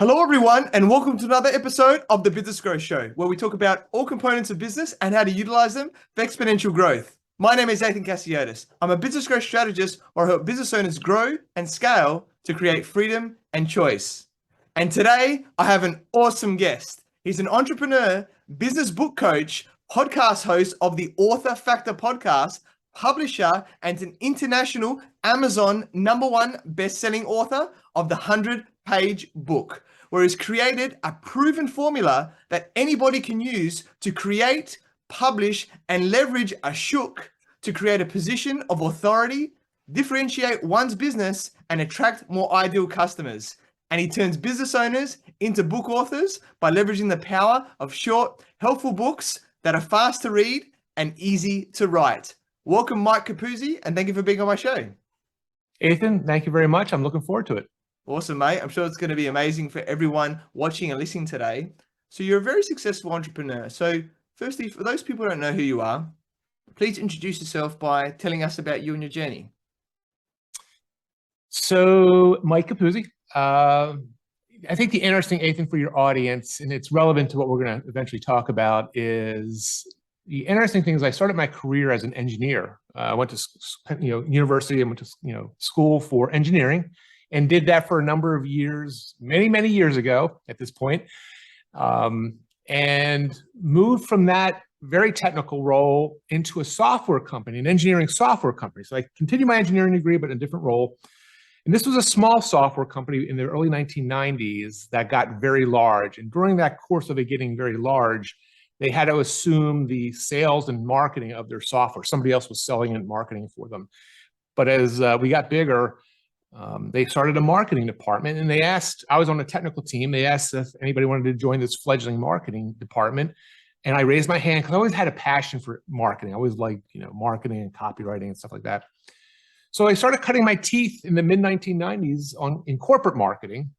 Hello, everyone, and welcome to another episode of the Business Growth Show, where we talk about all components of business and how to utilize them for exponential growth. My name is Athin Cassiotis. I'm a business growth strategist where I help business owners grow and scale to create freedom and choice. And today, I have an awesome guest. He's an entrepreneur, business book coach, podcast host of the Author Factor podcast, publisher, and an international Amazon #1 best-selling author of the 100-page book, where he's created a proven formula that anybody can use to create, publish, and leverage a shook to create a position of authority, differentiate one's business, and attract more ideal customers. And he turns business owners into book authors by leveraging the power of short, helpful books that are fast to read and easy to write. Welcome, Mike Capuzzi, and thank you for being on my show. Athin, thank you very much. I'm looking forward to it. Awesome, mate. I'm sure it's going to be amazing for everyone watching and listening today. So you're a very successful entrepreneur. So firstly, for those people who don't know who you are, please introduce yourself by telling us about you and your journey. So Mike Capuzzi, I think the interesting, Athin, for your audience, and it's relevant to what we're going to eventually talk about, is the interesting thing is I started my career as an engineer. I went to university and went to school for engineering, and did that for a number of years, many years ago at this point, and moved from that very technical role into a software company, an engineering software company. So I continued my engineering degree, but in a different role. And this was a small software company in the early 1990s that got very large. And during that course of it getting very large, they had to assume the sales and marketing of their software. Somebody else was selling and marketing for them. But as we got bigger, they started a marketing department, and they asked, I was on the technical team, they asked if anybody wanted to join this fledgling marketing department. And I raised my hand because I always had a passion for marketing. I always liked, marketing and copywriting and stuff like that. So I started cutting my teeth in the mid-1990s in corporate marketing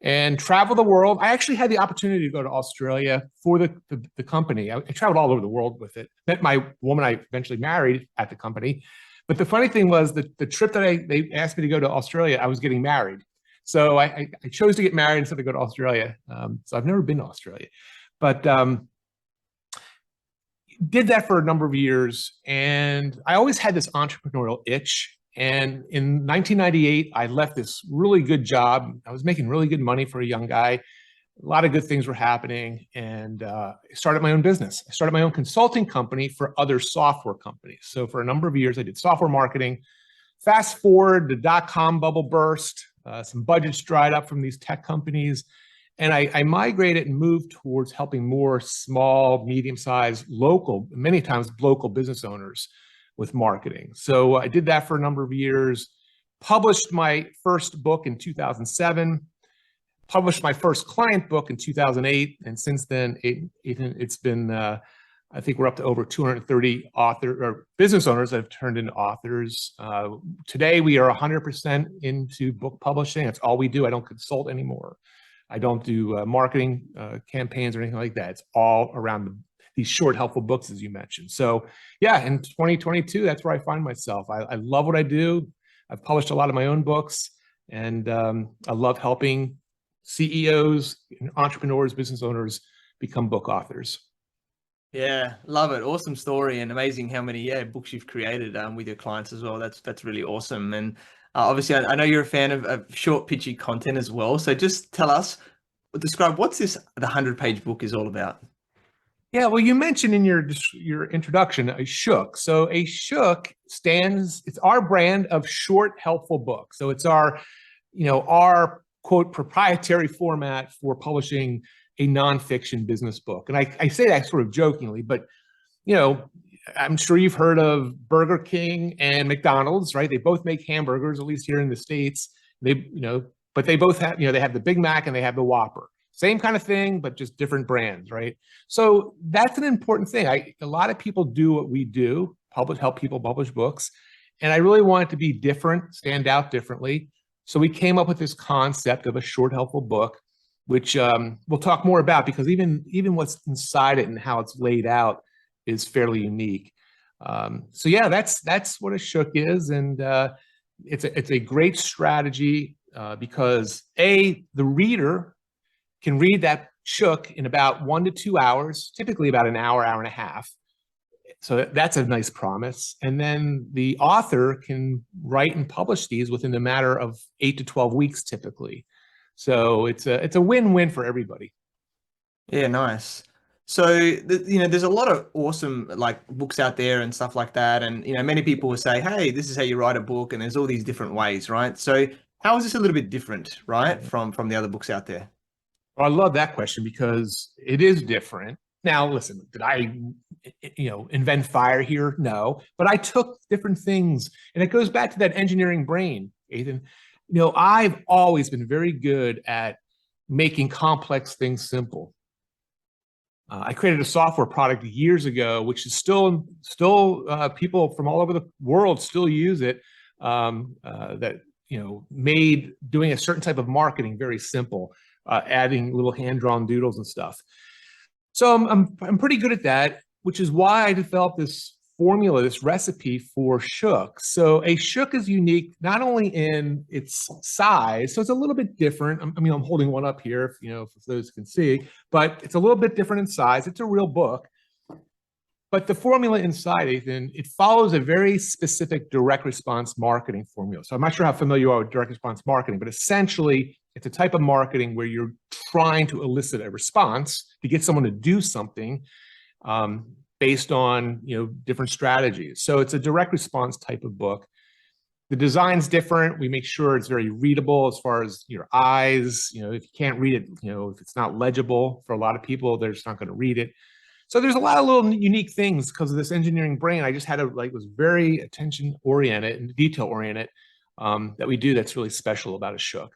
and travel the world. I actually had the opportunity to go to Australia for the company. I traveled all over the world with it. Met my woman I eventually married at the company. But the funny thing was that the trip that they asked me to go to Australia, I was getting married. So I chose to get married instead of go to Australia. So I've never been to Australia, but did that for a number of years. And I always had this entrepreneurial itch. And in 1998, I left this really good job. I was making really good money for a young guy. A lot of good things were happening, and I started my own business. I started my own consulting company for other software companies. So for a number of years, I did software marketing. Fast forward, the dot-com bubble burst, some budgets dried up from these tech companies, and I migrated and moved towards helping more small, medium-sized, local, many times local business owners with marketing. So I did that for a number of years, published my first book in 2007, published my first client book in 2008. And since then, it's been, I think we're up to over 230 business owners that have turned into authors. Today, we are 100% into book publishing. That's all we do. I don't consult anymore. I don't do marketing campaigns or anything like that. It's all around these short, helpful books, as you mentioned. So yeah, in 2022, that's where I find myself. I love what I do. I've published a lot of my own books, and I love helping CEOs, entrepreneurs, business owners become book authors. Yeah, love it. Awesome story, and amazing how many books you've created with your clients as well. That's really awesome. And obviously, I know you're a fan of short, pitchy content as well. So just tell us, describe what's the 100-page book is all about. Yeah, well, you mentioned in your introduction a shook. So a shook it's our brand of short, helpful book. So it's our quote proprietary format for publishing a nonfiction business book. And I say that sort of jokingly, but I'm sure you've heard of Burger King and McDonald's, right? They both make hamburgers, at least here in the States. But they both have, they have the Big Mac and they have the Whopper. Same kind of thing, but just different brands, right? So that's an important thing. A lot of people do what we do, help people publish books. And I really want it to be different, stand out differently. So we came up with this concept of a short, helpful book, which we'll talk more about, because even what's inside it and how it's laid out is fairly unique. So yeah, that's what a shook is. And it's a great strategy because the reader can read that shook in about 1 to 2 hours, typically about an hour, hour and a half. So that's a nice promise. And then the author can write and publish these within a matter of 8 to 12 weeks, typically. So it's a win-win for everybody. Yeah, nice. So, there's a lot of awesome like books out there and stuff like that. And, many people will say, hey, this is how you write a book. And there's all these different ways, right? So how is this a little bit different, right? From the other books out there? Well, I love that question because it is different. Now, listen, did I, invent fire here? No, but I took different things, and it goes back to that engineering brain, Athin. I've always been very good at making complex things simple. I created a software product years ago, which is still people from all over the world still use it. That made doing a certain type of marketing very simple, adding little hand-drawn doodles and stuff. So I'm pretty good at that, which is why I developed this formula, this recipe for shook. So a shook is unique not only in its size, so it's a little bit different. I'm holding one up here, if those can see, but it's a little bit different in size. It's a real book. But the formula inside, Athin, it follows a very specific direct response marketing formula. So I'm not sure how familiar you are with direct response marketing, but essentially it's a type of marketing where you're trying to elicit a response to get someone to do something based on different strategies. So it's a direct response type of book. The design's different. We make sure it's very readable as far as your eyes. If you can't read it, if it's not legible for a lot of people, they're just not going to read it. So there's a lot of little unique things because of this engineering brain. I just had was very attention oriented and detail oriented that we do that's really special about a shook.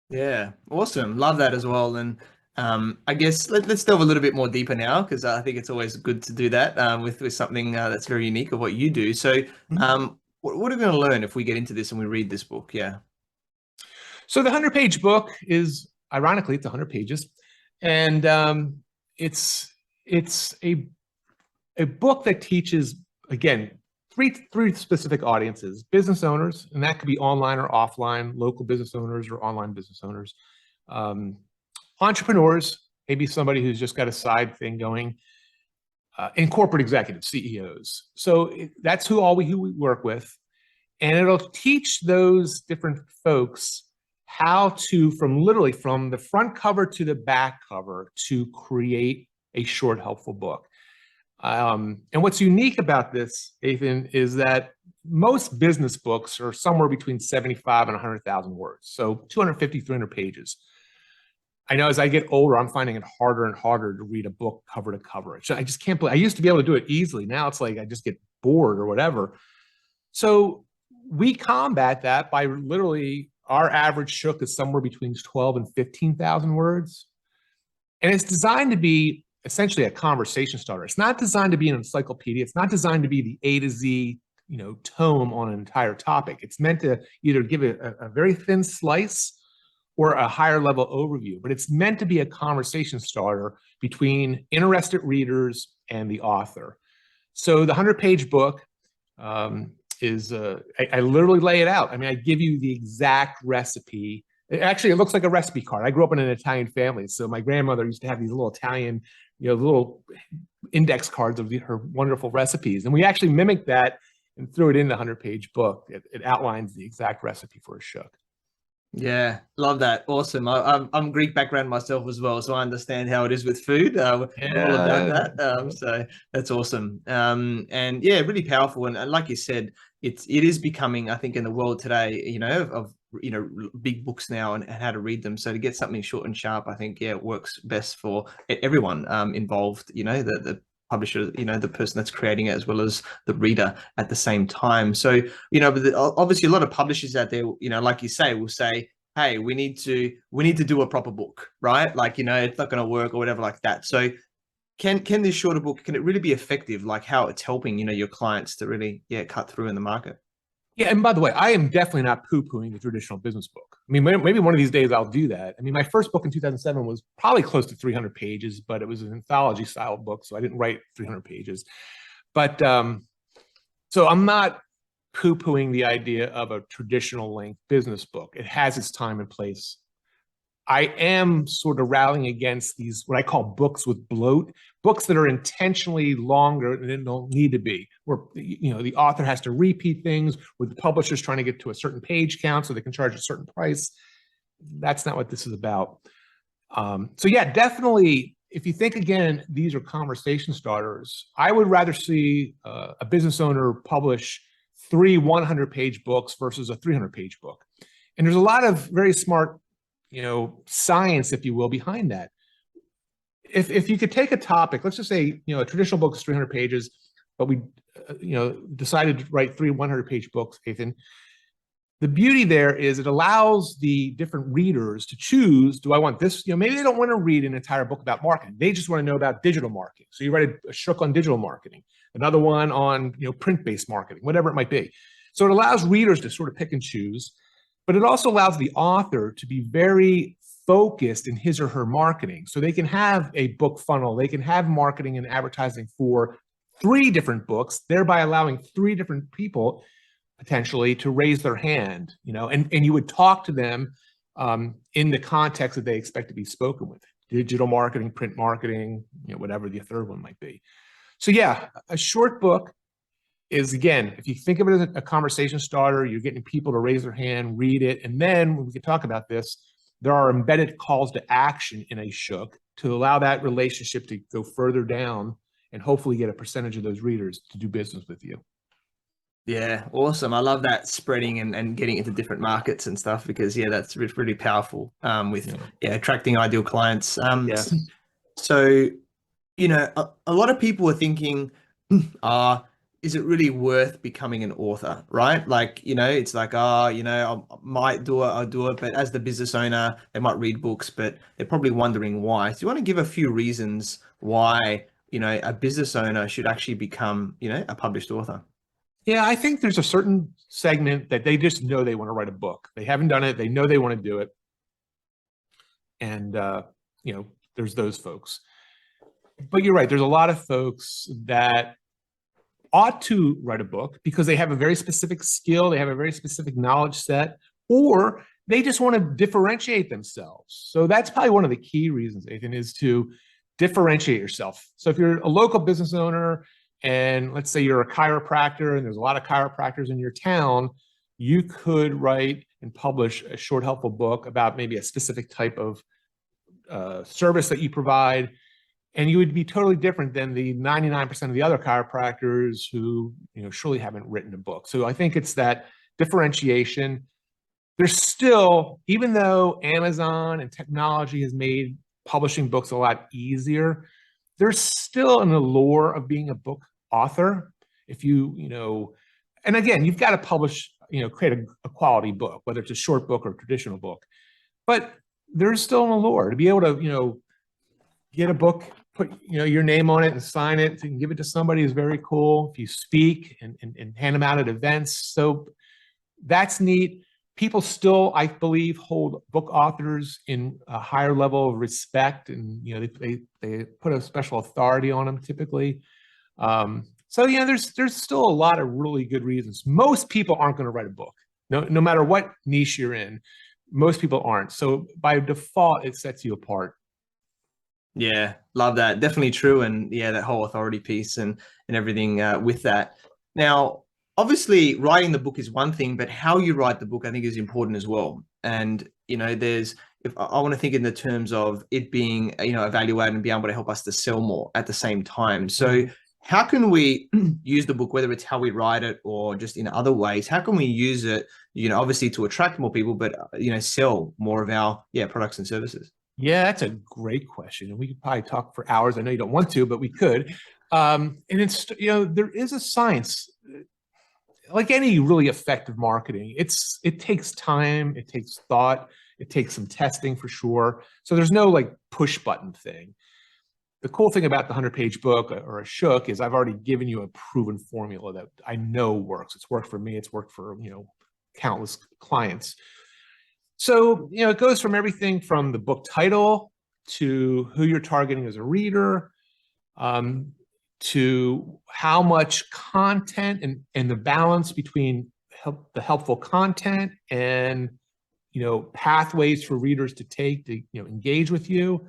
Yeah, awesome. Love that as well. And I guess let's delve a little bit more deeper now, because I think it's always good to do that with something that's very unique of what you do. So what are we going to learn if we get into this and we read this book? Yeah. So the 100-page book is, ironically, it's 100 pages. And it's a book that teaches, again, three specific audiences: business owners, and that could be online or offline, local business owners or online business owners, entrepreneurs, maybe somebody who's just got a side thing going, and corporate executives, CEOs. So that's who we work with, and it'll teach those different folks how to, from the front cover to the back cover, to create a short, helpful book. And what's unique about this, Athin, is that most business books are somewhere between 75 and 100,000 words. So 250, 300 pages. I know as I get older, I'm finding it harder and harder to read a book cover to cover. I just can't believe, I used to be able to do it easily. Now it's like I just get bored or whatever. So we combat that by literally, our average shook is somewhere between 12 and 15,000 words. And it's designed to be essentially a conversation starter. It's not designed to be an encyclopedia. It's not designed to be the A to Z, tome on an entire topic. It's meant to either give a very thin slice or a higher level overview, but it's meant to be a conversation starter between interested readers and the author. So the 100-page book is, I literally lay it out. I give you the exact recipe. Actually, it looks like a recipe card. I grew up in an Italian family, so my grandmother used to have these little Italian, little index cards of her wonderful recipes. And we actually mimicked that and threw it in the 100-page book. It outlines the exact recipe for a shook. Yeah, love that. Awesome. I'm Greek background myself as well, so I understand how it is with food. All about that. So that's awesome. And yeah, really powerful. And like you said, it is becoming, I think, in the world today, of big books now and how to read them. So to get something short and sharp, I think, it works best for everyone involved. The publisher, the person that's creating it, as well as the reader at the same time. So, but obviously a lot of publishers out there, like you say, will say, hey, we need to do a proper book, right? Like, it's not going to work or whatever like that. So can this shorter book, can it really be effective? Like how it's helping, your clients to really, cut through in the market? Yeah, and by the way, I am definitely not poo-pooing the traditional business book. Maybe one of these days I'll do that. My first book in 2007 was probably close to 300 pages, but it was an anthology-style book, so I didn't write 300 pages. But so I'm not poo-pooing the idea of a traditional length business book. It has its time and place. I am sort of rallying against these, what I call books with bloat, books that are intentionally longer than they don't need to be, where, you know, the author has to repeat things, where the publisher's trying to get to a certain page count so they can charge a certain price. That's not what this is about. So yeah, definitely, if you think, again, these are conversation starters, I would rather see a business owner publish 3 100-page books versus a 300-page book. And there's a lot of very smart, you know, science, if you will, behind that. If you could take a topic, let's just say, you know, a traditional book is 300 pages, but we, you know, decided to write 3 100-page books, Athin. The beauty there is it allows the different readers to choose, do I want this? You know, maybe they don't want to read an entire book about marketing. They just want to know about digital marketing. So you write a shook on digital marketing, another one on, you know, print-based marketing, whatever it might be. So it allows readers to sort of pick and choose, but it also allows the author to be very focused in his or her marketing. So they can have a book funnel, they can have marketing and advertising for 3 different books, thereby allowing 3 different people potentially to raise their hand, you know, and you would talk to them in the context that they expect to be spoken with: digital marketing, print marketing, you know, whatever the third one might be. So yeah, a short book is, again, if you think of it as a conversation starter, you're getting people to raise their hand, read it, and then when we can talk about this, there are embedded calls to action in a shook to allow that relationship to go further down and hopefully get a percentage of those readers to do business with you. Yeah, awesome. I love that spreading and getting into different markets and stuff, because yeah, that's really powerful with attracting ideal clients. Yes. So, you know, a lot of people are thinking, is it really worth becoming an author, right? Like, you know, it's like, you know, I might do it, I'll do it, but as the business owner, they might read books, but they're probably wondering why. So you want to give a few reasons why, you know, a business owner should actually become, you know, a published author? Yeah, I think there's a certain segment that they just know they want to write a book. They haven't done it. They know they want to do it. And, you know, there's those folks. But you're right. There's a lot of folks that ought to write a book because they have a very specific skill. They have a very specific knowledge set, or they just want to differentiate themselves. So that's probably one of the key reasons, Athin, is to differentiate yourself. So if you're a local business owner, and let's say you're a chiropractor and there's a lot of chiropractors in your town, you could write and publish a short, helpful book about maybe a specific type of service that you provide. And you would be totally different than the 99% of the other chiropractors who, you know, surely haven't written a book. So I think it's that differentiation. There's still, even though Amazon and technology has made publishing books a lot easier, there's still an allure of being a book author. If you know, and again, you've got to publish, you know, create a quality book, whether it's a short book or a traditional book. But there's still an allure to be able to, you know, get a book, put, you know, your name on it and sign it and give it to somebody is very cool. If you speak and hand them out at events, so that's neat. People still, I believe, hold book authors in a higher level of respect, and you know, they put a special authority on them typically. So yeah, there's still a lot of really good reasons. Most people aren't going to write a book, no matter what niche you're in. Most people aren't. So by default, it sets you apart. Yeah, love that. Definitely true. And yeah, that whole authority piece and everything with that. Now, obviously, writing the book is one thing, but how you write the book, I think, is important as well. And you know, if I want to think in the terms of it being, you know, evaluated and be able to help us to sell more at the same time. So how can we use the book, whether it's how we write it or just in other ways? How can we use it, you know, obviously to attract more people, but you know, sell more of our products and services? Yeah, that's a great question. And we could probably talk for hours. I know you don't want to, but we could. And it's, you know, there is a science, like any really effective marketing. It takes time, it takes thought, it takes some testing for sure. So there's no like push button thing. The cool thing about the 100-page book or a shook is I've already given you a proven formula that I know works. It's worked for me. It's worked for, you know, countless clients. So, you know, it goes from everything from the book title to who you're targeting as a reader, to how much content and the balance between the helpful content and, pathways for readers to take to, engage with you.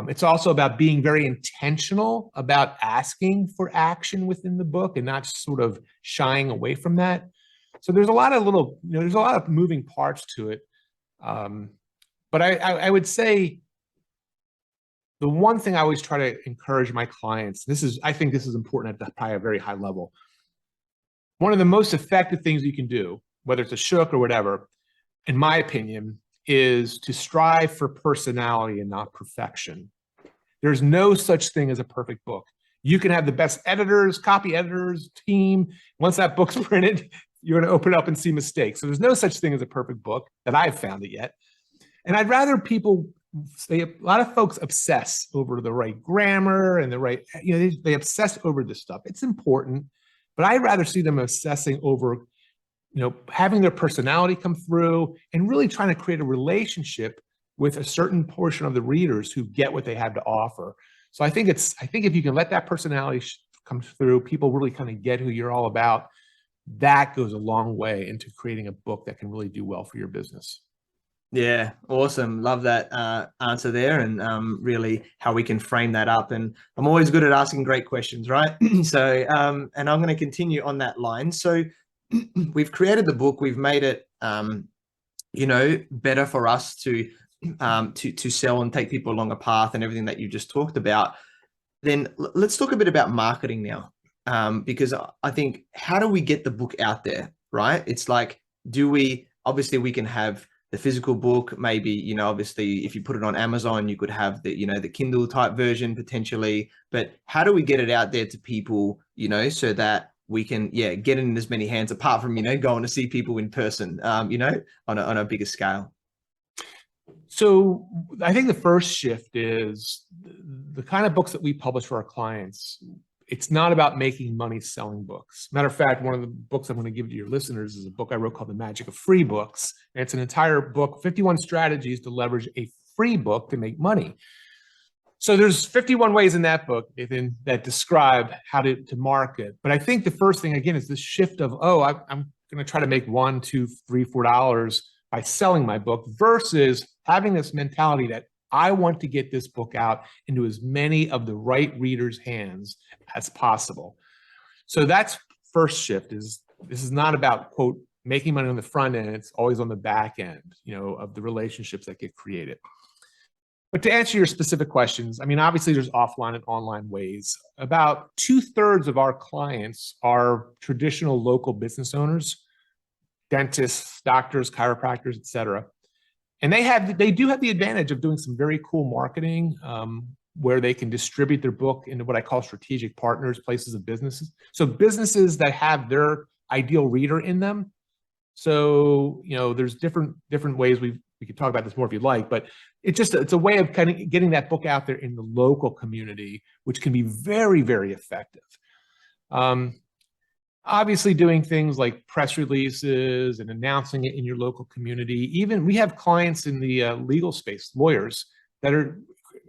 It's also about being very intentional about asking for action within the book and not sort of shying away from that. So there's a lot of there's a lot of moving parts to it. But I would say the one thing I always try to encourage my clients, I think this is important at probably a very high level. One of the most effective things you can do, whether it's a shook or whatever, in my opinion, is to strive for personality and not perfection. There's no such thing as a perfect book. You can have the best editors, copy editors, team. Once that book's printed, you're going to open it up and see mistakes. So there's no such thing as a perfect book that I've found it yet. And I'd rather people say, a lot of folks obsess over the right grammar and the right, they obsess over this stuff. It's important, but I'd rather see them obsessing over having their personality come through and really trying to create a relationship with a certain portion of the readers who get what they have to offer. So I think if you can let that personality come through, people really kind of get who you're all about. That goes a long way into creating a book that can really do well for your business. Yeah, awesome. Love that answer there, and really how we can frame that up. And I'm always good at asking great questions, right? So, and I'm going to continue on that line. So we've created the book, we've made it, better for us to sell and take people along a path and everything that you just talked about. Then let's talk a bit about marketing now, because I think, how do we get the book out there, right? It's like, obviously we can have the physical book, maybe, obviously if you put it on Amazon, you could have the, the Kindle type version potentially, but how do we get it out there to people, so that we can, get it in as many hands, apart from, going to see people in person, on a bigger scale? So I think the first shift is the kind of books that we publish for our clients. It's not about making money selling books. Matter of fact, one of the books I'm going to give to your listeners is a book I wrote called The Magic of Free Books. And it's an entire book, 51 strategies to leverage a free book to make money. So there's 51 ways in that book, Athin, that describe how to market. But I think the first thing, again, is this shift of, I'm going to try to make $1, $2, $3, $4 by selling my book, versus having this mentality that I want to get this book out into as many of the right readers' hands as possible. So that's first shift. This is not about, quote, making money on the front end. It's always on the back end, of the relationships that get created. But to answer your specific questions, I mean, obviously there's offline and online ways. About 2/3 of our clients are traditional local business owners, dentists, doctors, chiropractors, et cetera. And they do have the advantage of doing some very cool marketing, where they can distribute their book into what I call strategic partners, places of businesses. So businesses that have their ideal reader in them. So, there's different ways we could talk about this more if you'd like, but it's a way of kind of getting that book out there in the local community, which can be very, very effective. Obviously doing things like press releases and announcing it in your local community. Even we have clients in the legal space, lawyers, that are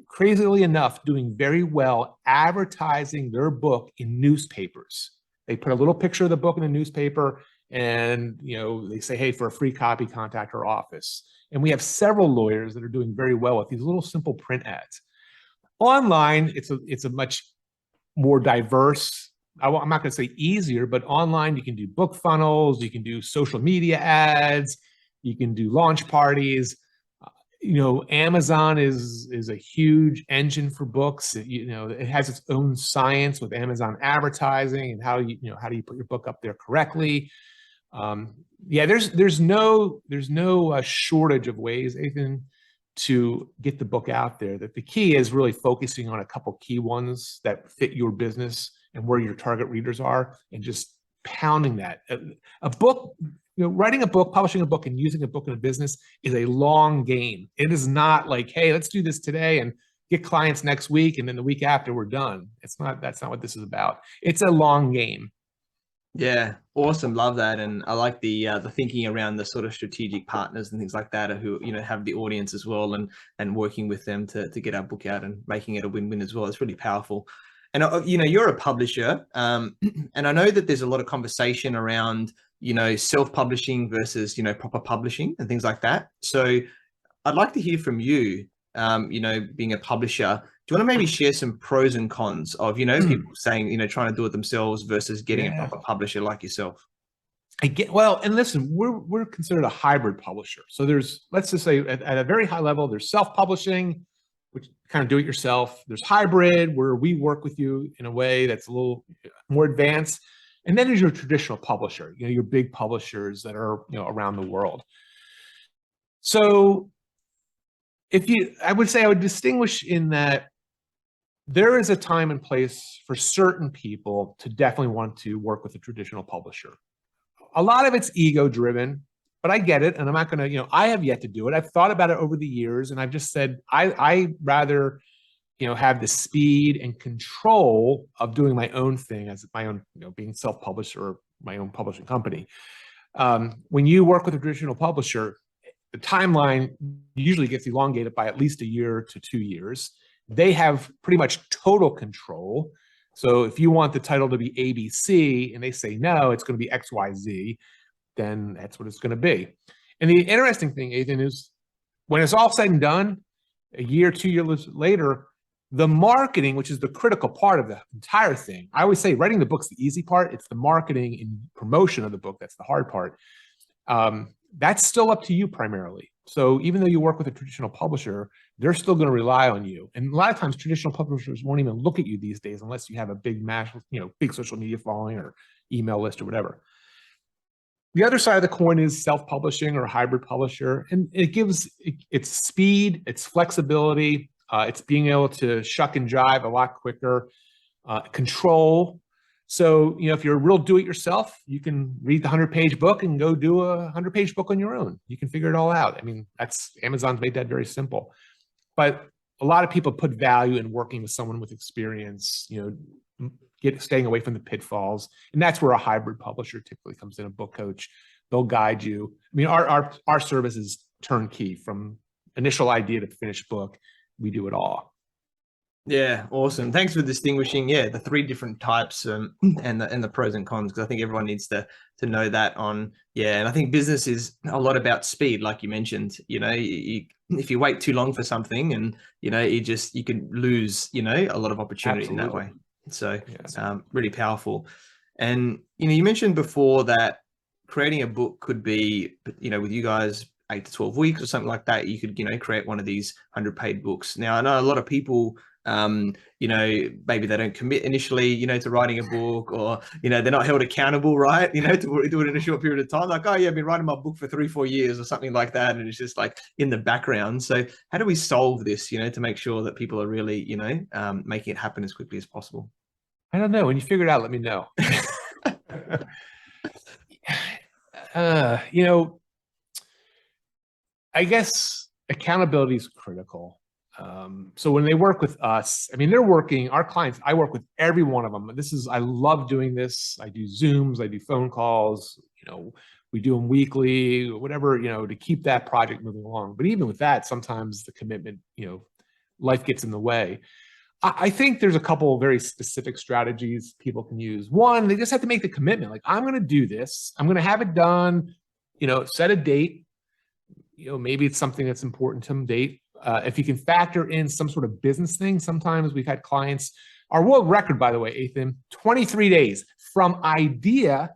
crazily enough doing very well advertising their book in newspapers. They put a little picture of the book in a newspaper, and they say, hey, for a free copy, contact our office. And we have several lawyers that are doing very well with these little simple print ads. Online, it's a much more diverse, I'm not going to say easier, but online you can do book funnels, you can do social media ads, you can do launch parties. Amazon is a huge engine for books. It has its own science with Amazon advertising and how do you put your book up there correctly. There's no shortage of ways, Athin, to get the book out there. That the key is really focusing on a couple key ones that fit your business and where your target readers are, and just pounding that. A book, writing a book, publishing a book, and using a book in a business is a long game. It is not like, hey, let's do this today and get clients next week, and then the week after we're done. That's not what this is about. It's a long game. Yeah, awesome. Love that. And I like the thinking around the sort of strategic partners and things like that, who, have the audience as well, and working with them to get our book out and making it a win-win as well. It's really powerful. And you're a publisher, and I know that there's a lot of conversation around self-publishing versus proper publishing and things like that. So I'd like to hear from you. Being a publisher, do you want to maybe share some pros and cons of people saying trying to do it themselves versus getting a proper publisher like yourself? Well, and listen, we're considered a hybrid publisher. So there's, let's just say at a very high level, there's self-publishing, which kind of do it yourself. There's hybrid, where we work with you in a way that's a little more advanced. And then there's your traditional publisher, your big publishers that are, around the world. So I would distinguish in that there is a time and place for certain people to definitely want to work with a traditional publisher. A lot of it's ego driven, but I get it. And I'm not going to, I have yet to do it. I've thought about it over the years, and I've just said, I rather, have the speed and control of doing my own thing as my own, being self-published or my own publishing company. When you work with a traditional publisher, the timeline usually gets elongated by at least a year to 2 years. They have pretty much total control. So if you want the title to be ABC and they say no, it's going to be XYZ, then that's what it's going to be. And the interesting thing, Athin, is when it's all said and done, a year, 2 years later, the marketing, which is the critical part of the entire thing. I always say writing the book's the easy part. It's the marketing and promotion of the book that's the hard part. That's still up to you primarily. So even though you work with a traditional publisher, they're still going to rely on you. And a lot of times traditional publishers won't even look at you these days unless you have a big big social media following or email list or whatever. The other side of the coin is self-publishing or hybrid publisher. And it gives its speed, its flexibility, it's being able to shuck and jive a lot quicker, control. So, if you're a real do-it-yourself, you can read the 100-page book and go do a 100-page book on your own. You can figure it all out. I mean, Amazon's made that very simple. But a lot of people put value in working with someone with experience, staying away from the pitfalls. And that's where a hybrid publisher typically comes in, a book coach. They'll guide you. I mean, our service is turnkey from initial idea to finished book. We do it all. Yeah, awesome. Thanks for distinguishing, the 3 different types and the pros and cons, because I think everyone needs to know that on, and I think business is a lot about speed, like you mentioned. If you wait too long for something, and you can lose a lot of opportunity in that way. So really powerful. And you mentioned before that creating a book could be, with you guys, 8 to 12 weeks or something like that. You could create one of these 100-page books. Now I know a lot of people, maybe they don't commit initially, to writing a book, or, they're not held accountable, right? To do it in a short period of time. Like, oh yeah, I've been writing my book for 3-4 years or something like that. And it's just like in the background. So how do we solve this, to make sure that people are really, making it happen as quickly as possible? I don't know. When you figure it out, let me know. I guess accountability is critical. So when they work with us, I mean, our clients, I work with every one of them. I love doing this. I do Zooms, I do phone calls, we do them weekly, whatever, to keep that project moving along. But even with that, sometimes the commitment, life gets in the way. I think there's a couple of very specific strategies people can use. One, they just have to make the commitment. Like, I'm going to do this. I'm going to have it done, set a date. Maybe it's something that's important to them, date. If you can factor in some sort of business thing, sometimes we've had clients, our world record, by the way, Athin, 23 days from idea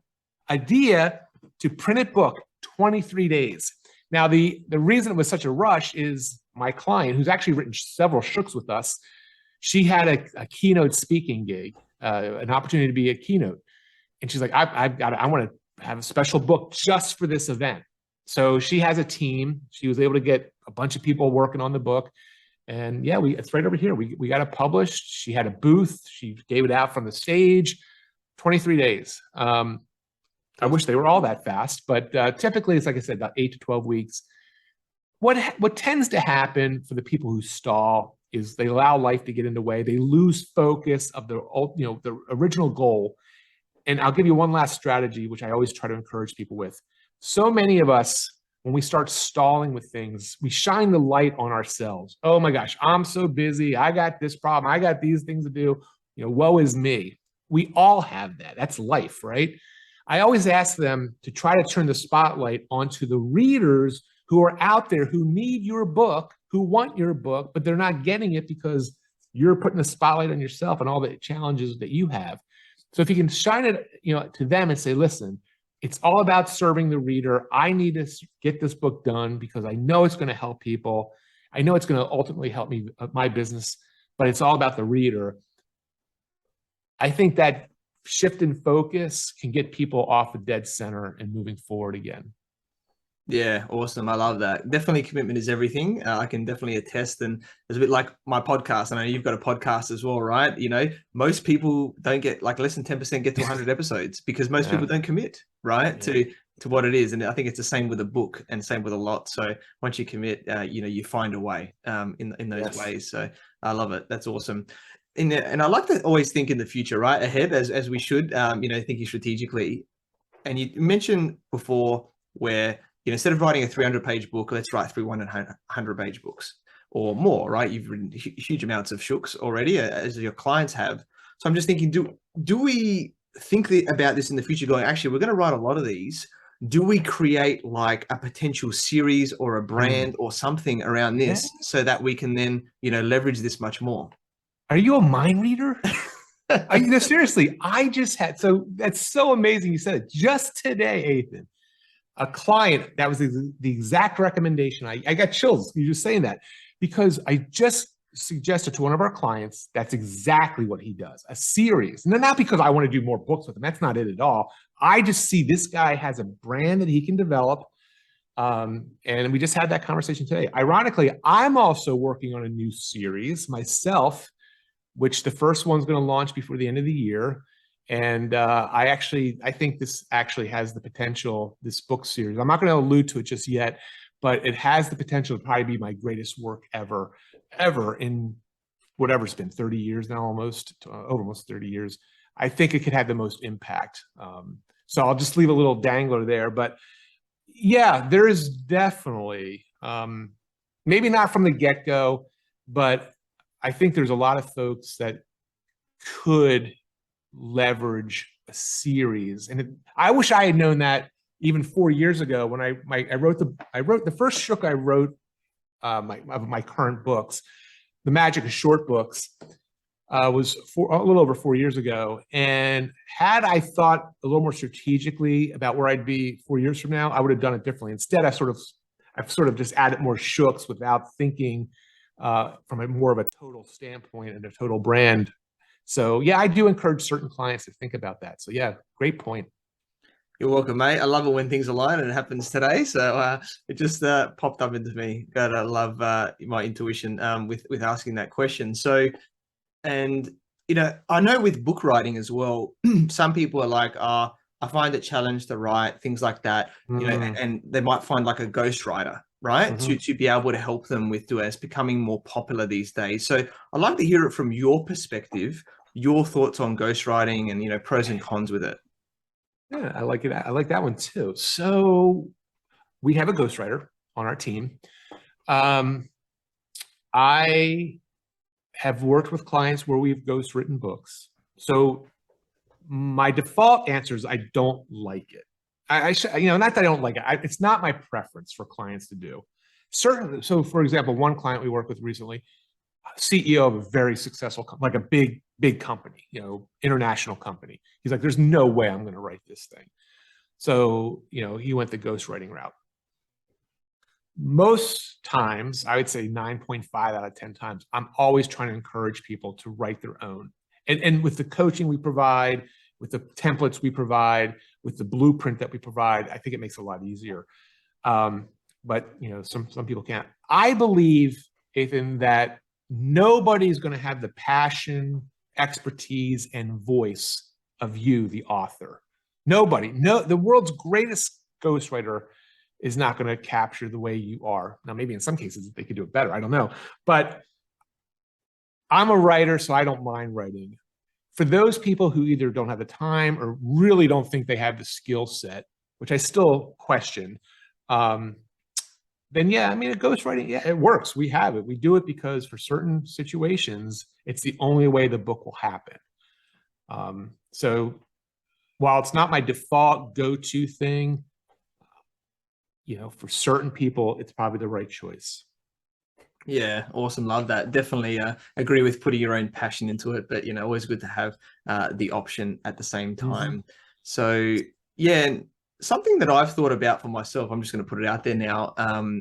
to printed book, 23 days. Now, the reason it was such a rush is my client, who's actually written several shooks with us, she had a keynote speaking gig, an opportunity to be a keynote. And she's like, I want to have a special book just for this event. So she has a team. She was able to get a bunch of people working on the book. And it's right over here. We got it published. She had a booth. She gave it out from the stage, 23 days. I wish they were all that fast, but typically it's, like I said, about 8 to 12 weeks. What tends to happen for the people who stall is they allow life to get in the way. They lose focus of the original goal. And I'll give you one last strategy, which I always try to encourage people with. So many of us, when we start stalling with things, we shine the light on ourselves. Oh my gosh, I'm so busy. I got this problem. I got these things to do. woe is me. We all have that. That's life, right? I always ask them to try to turn the spotlight onto the readers who are out there who need your book, who want your book, but they're not getting it because you're putting the spotlight on yourself and all the challenges that you have. So if you can shine it, to them and say, listen, it's all about serving the reader. I need to get this book done because I know it's going to help people. I know it's going to ultimately help me, my business, but it's all about the reader. I think that shift in focus can get people off the dead center and moving forward again. Yeah, awesome. I love that. Definitely commitment is everything. I can definitely attest. And it's a bit like my podcast. I know you've got a podcast as well, right? Most people don't get less than 10% get to 100 episodes because most people don't commit, right? To what it is. And I think it's the same with a book and same with a lot. So once you commit, you find a way in those ways. So I love it. That's awesome. And I like to always think in the future, right? Ahead as we should, thinking strategically. And you mentioned before where, instead of writing a 300-page book, let's write 3 100-page books or more, right? You've written huge amounts of shooks already, as your clients have. So I'm just thinking, do we think about this in the future going, actually, we're going to write a lot of these. Do we create like a potential series or a brand or something around this so that we can then, leverage this much more? Are you a mind reader? Seriously, I just had, so that's so amazing. You said it just today, Athin. A client, that was the exact recommendation. I got chills. You're just saying that because I just suggested to one of our clients, that's exactly what he does, a series. And not because I want to do more books with him. That's not it at all. I just see this guy has a brand that he can develop. And we just had that conversation today. Ironically, I'm also working on a new series myself, which the first one's going to launch before the end of the year. And I think this actually has the potential, this book series. I'm not going to allude to it just yet, but it has the potential to probably be my greatest work ever in whatever it's been, 30 years now, almost 30 years. I think it could have the most impact. So I'll just leave a little dangler there. But yeah, there is definitely, maybe not from the get-go, but I think there's a lot of folks that could leverage a series. And I wish I had known that even 4 years ago when I wrote the first shook I wrote of my current books, The Magic of Short Books, was a little over 4 years ago. And had I thought a little more strategically about where I'd be 4 years from now, I would have done it differently. Instead, I've sort of just added more shooks without thinking from a more of a total standpoint and a total brand. So yeah, I do encourage certain clients to think about that. So yeah, great point. You're welcome, mate. I love it when things align, and it happens today. So it just popped up into me. God, I love my intuition with asking that question. So, and I know with book writing as well, some people are like, I find it challenged to write, things like that. And they might find like a ghostwriter, right, to be able to help them with it's becoming more popular these days. So I'd like to hear it from your perspective, your thoughts on ghostwriting and pros and cons with it. Yeah, I like it. I like that one too. So we have a ghostwriter on our team. I have worked with clients where we've ghostwritten books. So my default answer is I don't like it. Not that I don't like it. It's not my preference for clients to do. Certainly. So for example, one client we worked with recently, CEO of a very successful, like a big company, international company. He's like, there's no way I'm going to write this thing. So, he went the ghostwriting route. Most times, I would say 9.5 out of 10 times, I'm always trying to encourage people to write their own. And with the coaching we provide, with the templates we provide, with the blueprint that we provide, I think it makes it a lot easier. But, some people can't. I believe, Athin, that nobody's going to have the passion, expertise, and voice of you, the author. Nobody. No, the world's greatest ghostwriter is not going to capture the way you are. Now, maybe in some cases they could do it better. I don't know. But I'm a writer, so I don't mind writing. For those people who either don't have the time or really don't think they have the skill set, which I still question, then yeah, I mean, ghostwriting, yeah, it works. We have it. We do it because for certain situations, it's the only way the book will happen. So while it's not my default go-to thing, for certain people, it's probably the right choice. Yeah, awesome. Love that. Definitely agree with putting your own passion into it, but always good to have the option at the same time. So yeah, and something that I've thought about for myself, I'm just going to put it out there now,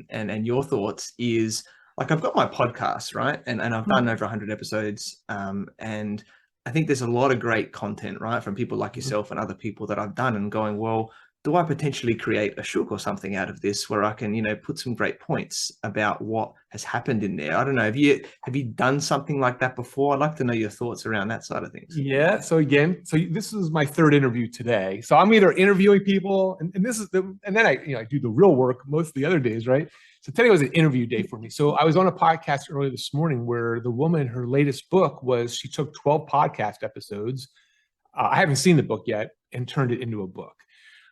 and your thoughts is, like, I've got my podcast, right? And I've done over 100 episodes, and I think there's a lot of great content, right, from people like yourself and other people that I've done, and going, well, do I potentially create a shook or something out of this where I can, put some great points about what has happened in there? I don't know. Have you done something like that before? I'd like to know your thoughts around that side of things. Yeah. So again, this is my third interview today. So I'm either interviewing people, and then I do the real work most of the other days, right? So today was an interview day for me. So I was on a podcast earlier this morning where the woman, her latest book was, she took 12 podcast episodes. I haven't seen the book yet, and turned it into a book.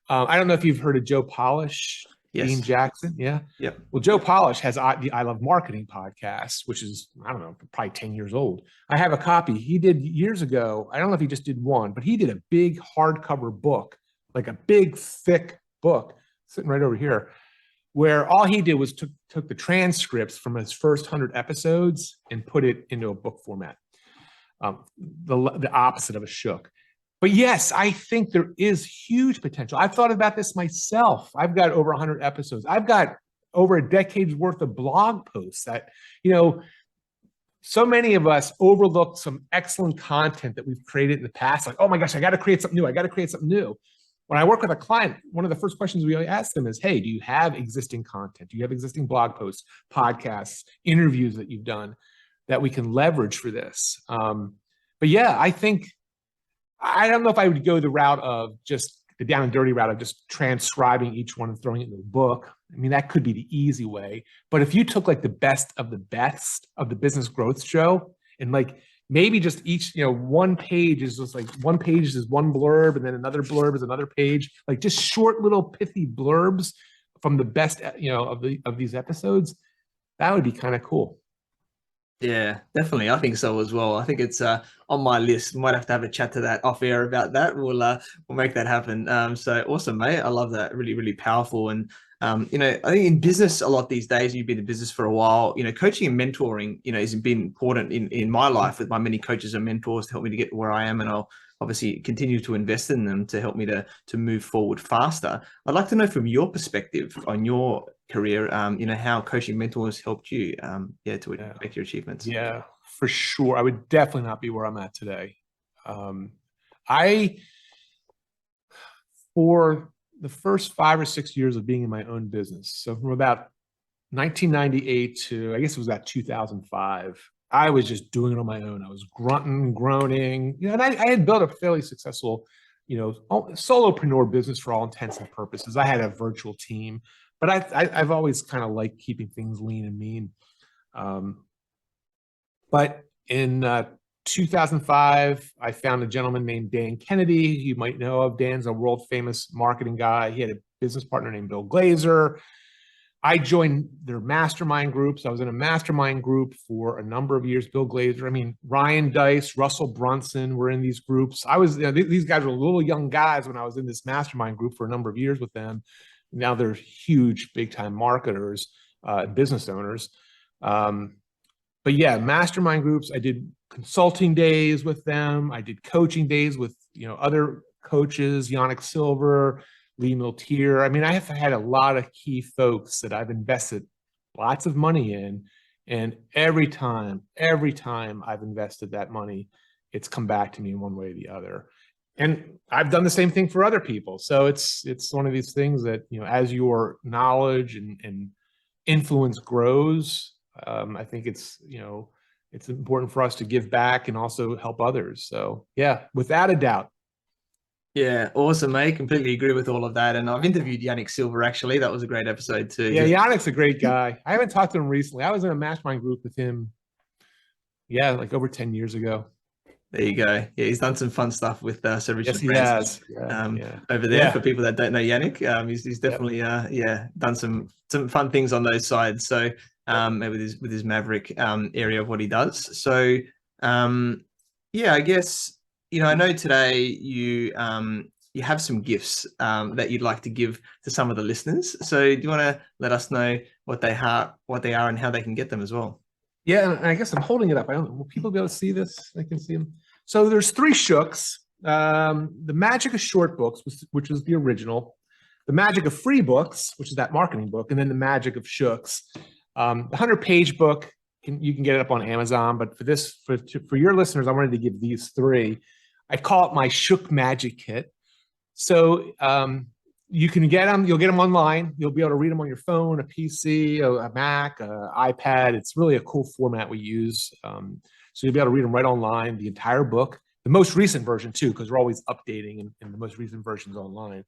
I don't know if you've heard of Joe Polish, Yes. Dean Jackson. Yeah. Yep. Well, Joe Polish has the I Love Marketing podcast, which is, I don't know, probably 10 years old. I have a copy he did years ago. I don't know if he just did one, but he did a big hardcover book, like a big, thick book sitting right over here, where all he did was took the transcripts from his first 100 episodes and put it into a book format. The opposite of a shook. But yes, I think there is huge potential. I've thought about this myself. I've got over 100 episodes. I've got over a decade's worth of blog posts that, so many of us overlook some excellent content that we've created in the past. Like, oh my gosh, I got to create something new. I got to create something new. When I work with a client, one of the first questions we ask them is, hey, do you have existing content? Do you have existing blog posts, podcasts, interviews that you've done that we can leverage for this? But yeah, I don't know if I would go the route of just the down and dirty route of just transcribing each one and throwing it in the book. I mean, that could be the easy way. But if you took like the best of the Business Growth Show, and like maybe just each, one page is just like, one page is one blurb, and then another blurb is another page, like just short little pithy blurbs from the best, of these episodes, that would be kind of cool. Yeah, definitely. I think so as well. I think it's on my list. Might have to have a chat to that off air about that. We'll make that happen. So awesome, mate. I love that. Really, really powerful. And I think in business a lot these days, you've been in business for a while, coaching and mentoring, has been important in my life with my many coaches and mentors to help me to get to where I am. And I'll obviously continue to invest in them to help me to move forward faster. I'd like to know from your perspective on your career, how coaching mentors helped you, to affect your achievements. Yeah, for sure. I would definitely not be where I'm at today. For the first 5 or 6 years of being in my own business, so from about 1998 to, I guess it was about 2005, I was just doing it on my own. I was grunting, groaning, and I had built a fairly successful, solopreneur business for all intents and purposes. I had a virtual team, but I've always kind of liked keeping things lean and mean. But in 2005, I found a gentleman named Dan Kennedy. You might know of. Dan's a world famous marketing guy. He had a business partner named Bill Glazer. I joined their mastermind groups. I was in a mastermind group for a number of years. Bill Glazer, Ryan Dice, Russell Brunson were in these groups. These guys were little young guys when I was in this mastermind group for a number of years with them. Now they're huge, big time marketers, business owners. But yeah, mastermind groups. I did consulting days with them. I did coaching days with, other coaches, Yannick Silver, Lee Miltier. I have had a lot of key folks that I've invested lots of money in. And every time I've invested that money, it's come back to me in one way or the other. And I've done the same thing for other people. So it's one of these things that, as your knowledge and influence grows, I think it's important for us to give back and also help others. So yeah, without a doubt. Yeah, awesome, mate. Completely agree with all of that. And I've interviewed Yannick Silver, actually. That was a great episode too. Yeah, Yannick's a great guy. I haven't talked to him recently. I was in a mastermind group with him, like over 10 years ago. There you go. Yeah, he's done some fun stuff with Sir Richard Yes, he Branson, has. Yeah. over there. Yeah. For people that don't know Yannick, he's Yep. definitely done some fun things on those sides. So with his Maverick area of what he does. So yeah, I guess I know today you have some gifts that you'd like to give to some of the listeners. So do you want to let us know what they are, and how they can get them as well? Yeah, and I guess I'm holding it up. I don't. Will people be able to see this? I can see them. So there's 3 shooks. The Magic of Short Books, which is the original. The Magic of Free Books, which is that marketing book, and then the Magic of Shooks. The 100-page book, you can get it up on Amazon. But for your listeners, I wanted to give these 3. I call it my Shook Magic Kit. So you can get them. You'll get them online. You'll be able to read them on your phone, a PC, a Mac, an iPad. It's really a cool format we use. So you'll be able to read them right online, the entire book, the most recent version too, because we're always updating and the most recent versions online.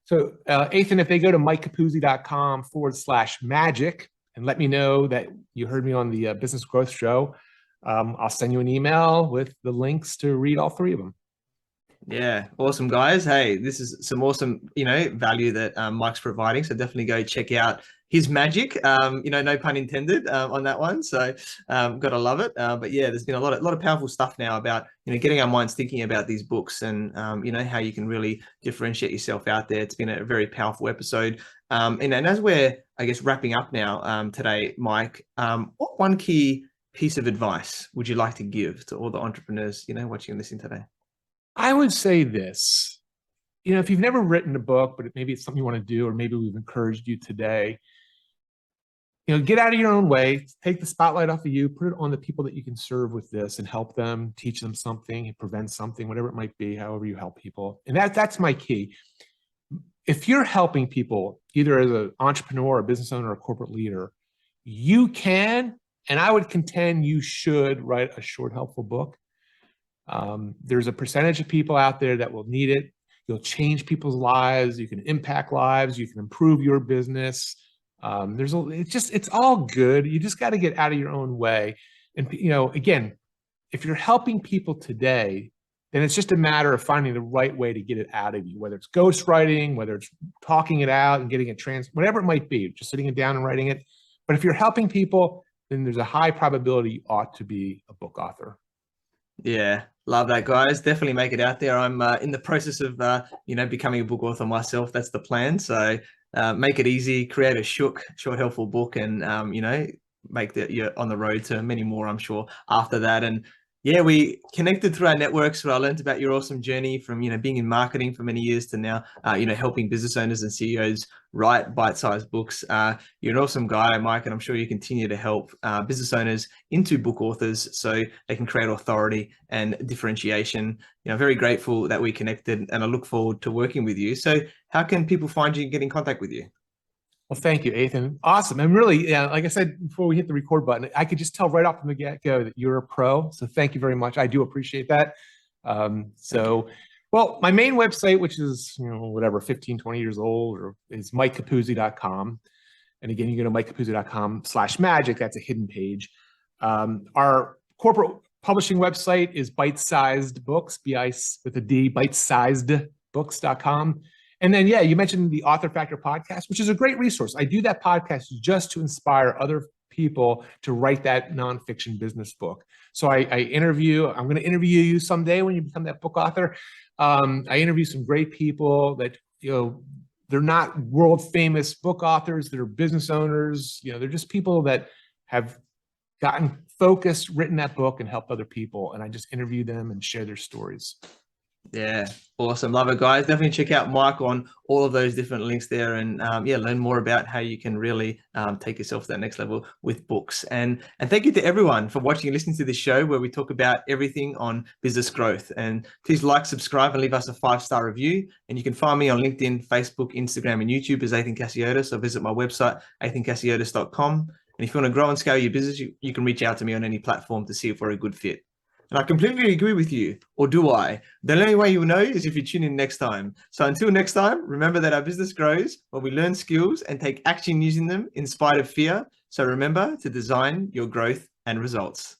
So Athin, if they go to mikecapuzzi.com/magic and let me know that you heard me on the Business Growth Show, I'll send you an email with the links to read all 3 of them. Yeah, awesome, guys. Hey, this is some awesome, value that Mike's providing. So definitely go check out his magic. No pun intended on that one. So gotta love it. But yeah, there's been a lot of powerful stuff now about getting our minds thinking about these books and how you can really differentiate yourself out there. It's been a very powerful episode. And as we're, I guess, wrapping up now today, Mike, what one key piece of advice would you like to give to all the entrepreneurs watching and listening today? I would say this, if you've never written a book, but maybe it's something you want to do, or maybe we've encouraged you today, get out of your own way, take the spotlight off of you, put it on the people that you can serve with this and help them, teach them something, prevent something, whatever it might be, however you help people. And that's my key. If you're helping people, either as an entrepreneur, a business owner, or a corporate leader, you can, and I would contend you should write a short, helpful book. There's a percentage of people out there that will need it. You'll change people's lives. You can impact lives. You can improve your business. It's all good. You just got to get out of your own way. And, again, if you're helping people today, then it's just a matter of finding the right way to get it out of you, whether it's ghostwriting, whether it's talking it out and getting it whatever it might be, just sitting it down and writing it. But if you're helping people, then there's a high probability you ought to be a book author. Yeah, love that, guys. Definitely make it out there. I'm in the process of, becoming a book author myself. That's the plan. So make it easy, create a short, helpful book, and, make that you're on the road to many more, I'm sure, after that. And yeah, we connected through our networks where I learned about your awesome journey from, being in marketing for many years to now, helping business owners and CEOs write bite-sized books. You're an awesome guy, Mike, and I'm sure you continue to help business owners into book authors so they can create authority and differentiation. Very grateful that we connected, and I look forward to working with you. So how can people find you and get in contact with you? Well, thank you, Athin. Awesome. And really, like I said, before we hit the record button, I could just tell right off from the get-go that you're a pro. So thank you very much. I do appreciate that. Well, my main website, which is, 15, 20 years old, is mikecapuzzi.com. And again, you go to mikecapuzzi.com/magic. That's a hidden page. Our corporate publishing website is Bite-Sized Books, with a D, bitesizedbooks.com. And then, you mentioned the Author Factor podcast, which is a great resource. I do that podcast just to inspire other people to write that nonfiction business book. So I'm going to interview you someday when you become that book author. I interview some great people that, they're not world famous book authors. They're business owners. They're just people that have gotten focused, written that book, and helped other people. And I just interview them and share their stories. Yeah, awesome. Love it, guys. Definitely check out Mike on all of those different links there, and learn more about how you can really take yourself to that next level with books. And thank you to everyone for watching and listening to this show where we talk about everything on business growth. And please like, subscribe, and leave us a 5-star review. And you can find me on LinkedIn, Facebook, Instagram, and YouTube as Athin Cassiotis, or visit my website, athincassiotis.com. And if you want to grow and scale your business, you can reach out to me on any platform to see if we're a good fit. And I completely agree with you, or do I? The only way you'll know is if you tune in next time. So until next time, remember that our business grows when we learn skills and take action using them in spite of fear. So remember to design your growth and results.